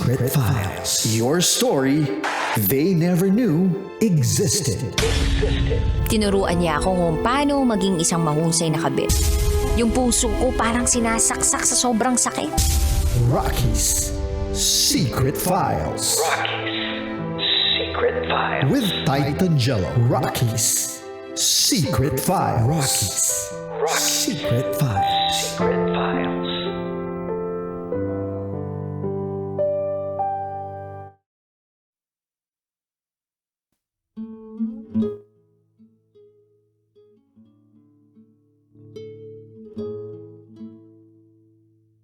Secret Files. Your story they never knew existed. Tinuruan niya ako kung paano maging isang mahusay na kabit. Yung puso ko parang sinasaksak sa sobrang sakit. Rocky's Secret Files. Secret Files. With Titan Jello. Rocky's Secret Files. Secret Files. Secret Files.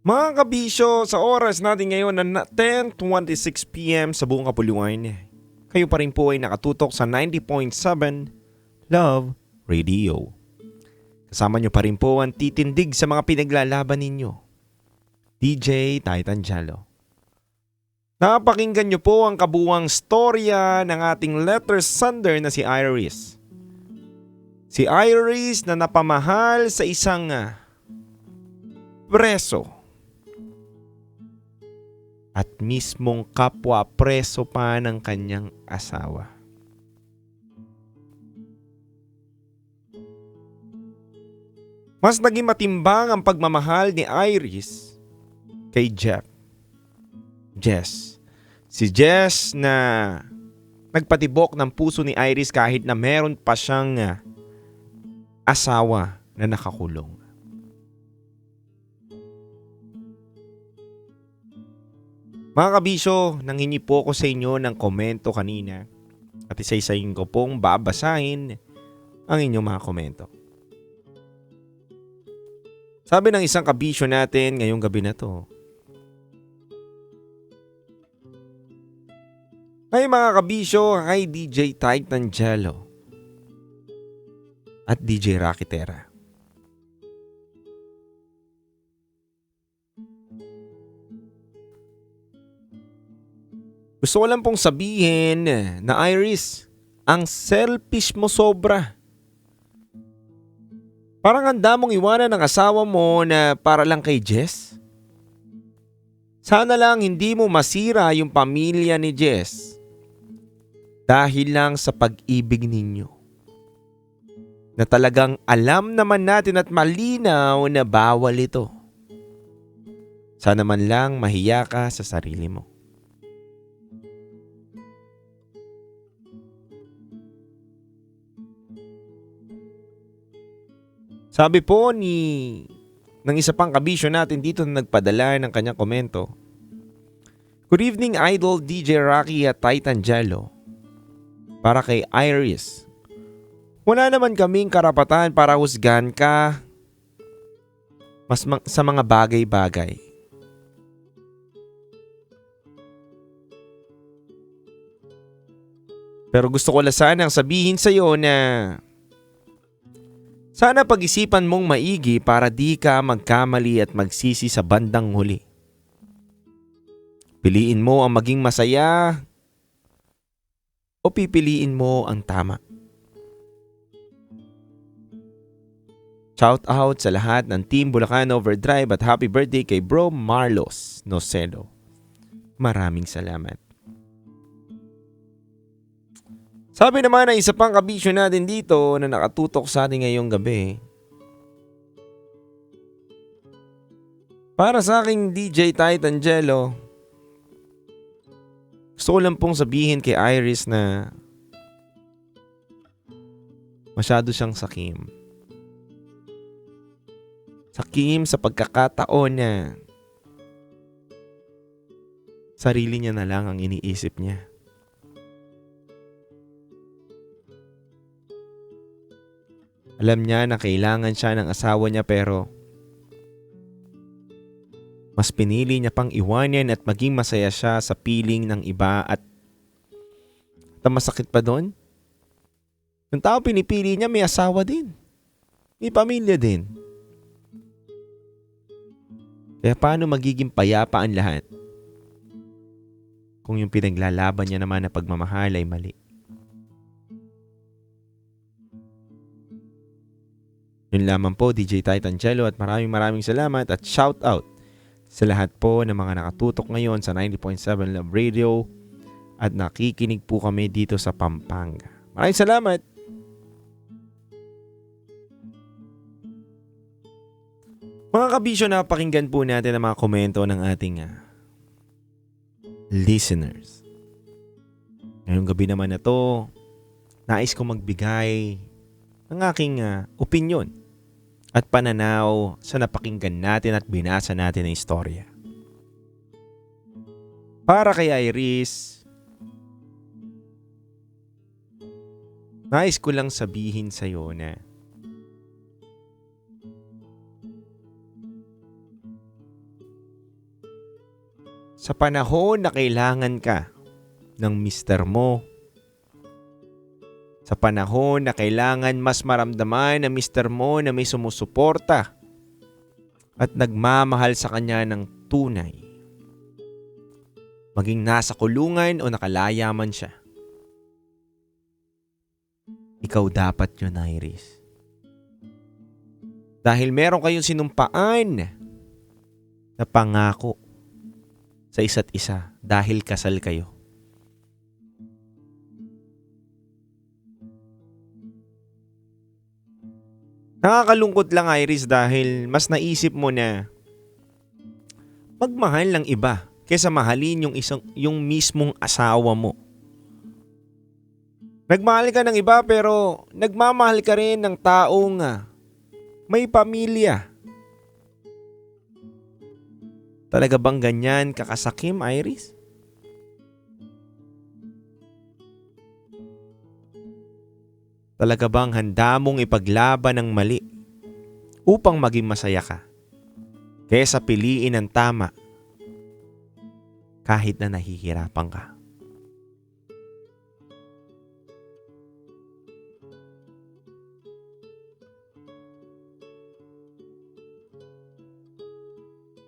Mga kabisyo, sa oras natin ngayon na 10:26 PM sa buong Kapuluan, kayo pa rin po ay nakatutok sa 90.7 Love Radio. Kasama nyo pa rin po ang titindig sa mga pinaglalaban ninyo, DJ Titan Jello. Napakinggan nyo po ang kabuwang storya ng ating letter sender na si Iris. Si Iris na napamahal sa isang preso. At mismong kapwa preso pa ng kanyang asawa. Mas naging matimbang ang pagmamahal ni Iris kay Jess. Si Jess na nagpatibok ng puso ni Iris kahit na meron pa siyang asawa na nakakulong. Mga kabisyo, nanghingi po ko sa inyo ng komento kanina at isa-isayin ko pong babasahin ang inyong mga komento. Sabi ng isang kabisyo natin ngayong gabi na to, ay mga kabisyo, kay DJ Titan Jello at DJ Rocky Terra. Gusto ko lang pong sabihin na Iris, ang selfish mo sobra. Parang handa mong iwanan ng asawa mo na para lang kay Jess. Sana lang hindi mo masira yung pamilya ni Jess dahil lang sa pag-ibig ninyo. Na talagang alam naman natin at malinaw na bawal ito. Sana man lang mahiya ka sa sarili mo. Sabi po ng isa pang kabisyo natin dito na nagpadala ng kanyang komento. Good evening Idol DJ Rocky at Titan Jello. Para kay Iris. Wala naman kaming karapatan para husgahan ka sa mga bagay-bagay. Pero gusto ko lang sanang sabihin sa iyo na sana pag-isipan mong maigi para di ka magkamali at magsisi sa bandang huli. Piliin mo ang maging masaya o pipiliin mo ang tama. Shout out sa lahat ng Team Bulacan Overdrive at happy birthday kay Bro Marlos Nocelo. Maraming salamat. Sabi naman ng isa pang kabisyo natin dito na nakatutok sa atin ngayong gabi. Para sa aking DJ Titan Jello, gusto ko lang pong sabihin kay Iris na masyado siyang sakim. Sakim sa pagkakataon na sarili niya na lang ang iniisip niya. Alam niya na kailangan siya ng asawa niya pero mas pinili niya pang iwanan at maging masaya siya sa piling ng iba at masakit pa doon. Yung tao pinipili niya may asawa din. May pamilya din. Kaya paano magiging payapa ang lahat kung yung pinaglalaban niya naman na pagmamahal ay mali? Yun lamang po DJ Titan Jello at maraming salamat at shout out sa lahat po ng mga nakatutok ngayon sa 90.7 Love Radio at nakikinig po kami dito sa Pampanga. Maraming salamat! Mga kabisyo, napakinggan po natin ang mga komento ng ating listeners. Ngayong gabi naman na to, nais ko magbigay ng aking opinyon at pananaw sa napakinggan natin at binasa natin na istorya. Para kay Iris, nais ko lang sabihin sa'yo na sa panahon na kailangan ka ng mister mo, sa panahon na kailangan mas maramdaman ng mister mo na may sumusuporta at nagmamahal sa kanya ng tunay, maging nasa kulungan o nakalaya man siya, ikaw dapat yun, Iris. Dahil meron kayong sinumpaan na pangako sa isa't isa dahil kasal kayo. Nakakalungkot lang, Iris, dahil mas naisip mo na magmahal ng iba kaysa mahalin yung mismong asawa mo. Nagmahal ka ng iba pero nagmamahal ka rin ng taong may pamilya. Talaga bang ganyan kakasakim, Iris? Talaga bang handa mong ipaglaban ang mali upang maging masaya ka kaysa piliin ang tama kahit na nahihirapan ka?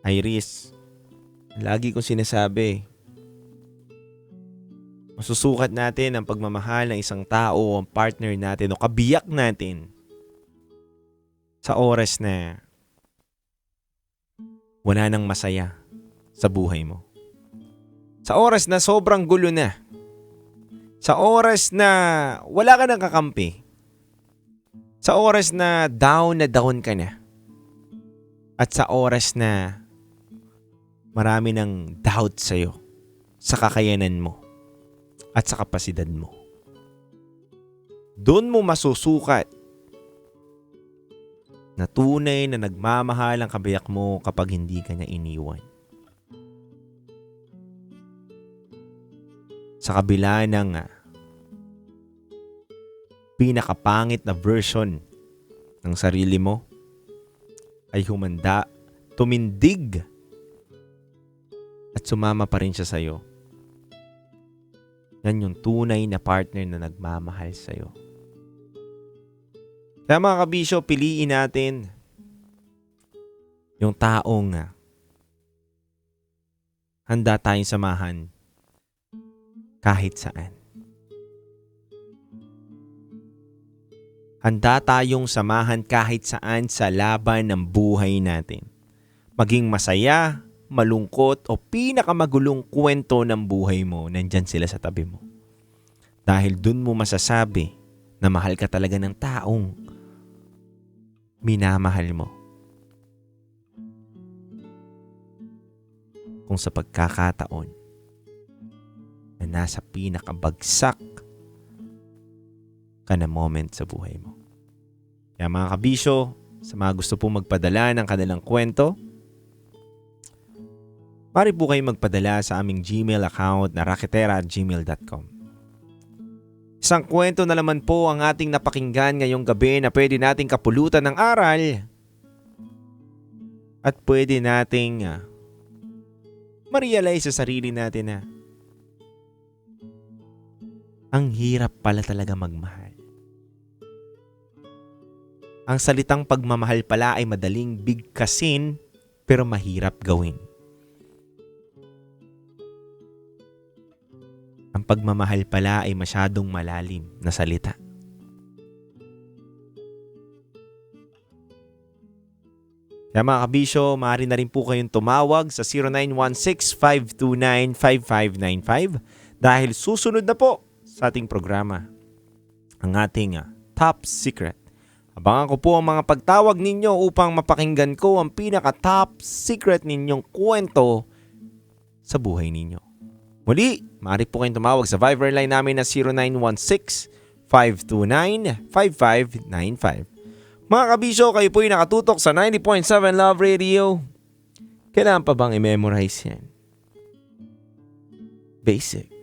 Iris, lagi kong sinasabi, masusukat natin ang pagmamahal ng isang tao o ang partner natin o kabiyak natin sa oras na wala nang masaya sa buhay mo. Sa oras na sobrang gulo na. Sa oras na wala ka nang kakampi. Sa oras na down ka na. At sa oras na marami ng doubt sa'yo sa kakayanan mo at sa kapasidad mo. Doon mo masusukat na tunay na nagmamahal ang kabiyak mo kapag hindi ka niya iniwan. Sa kabila ng pinakapangit na version ng sarili mo, ay humanda, tumindig, at sumama pa rin siya sa'yo. Yan yung tunay na partner na nagmamahal sa'yo. Kaya mga kabisyo, piliin natin yung taong handa tayong samahan kahit saan. Handa tayong samahan kahit saan sa laban ng buhay natin. Maging masaya, malungkot o pinakamagulong kwento ng buhay mo, nandyan sila sa tabi mo. Dahil dun mo masasabi na mahal ka talaga ng taong minamahal mo. Kung sa pagkakataon na nasa pinakabagsak ka na moment sa buhay mo. Kaya mga kabisyo, sa mga gusto pong magpadala ng kanilang kwento, maaari po kayo magpadala sa aming Gmail account na raketera@gmail.com. Isang kwento na naman po ang ating napakinggan ngayong gabi na pwede nating kapulutan ng aral at pwede nating ma-realize sa sarili natin na ang hirap pala talaga magmahal. Ang salitang pagmamahal pala ay madaling bigkasin pero mahirap gawin. Ang pagmamahal pala ay masyadong malalim na salita. Kaya mga kabisyo, maaari na rin po kayong tumawag sa 0916-529-5595 dahil susunod na po sa ating programa ang ating Top Secret. Abangan ko po ang mga pagtawag ninyo upang mapakinggan ko ang pinaka-top secret ninyong kwento sa buhay ninyo. Muli, maaari po kayong tumawag sa Viber line namin na 0916-529-5595. Mga kabisyo, kayo po'y nakatutok sa 90.7 Love Radio. Kailangan pa bang i-memorize yan? Basic.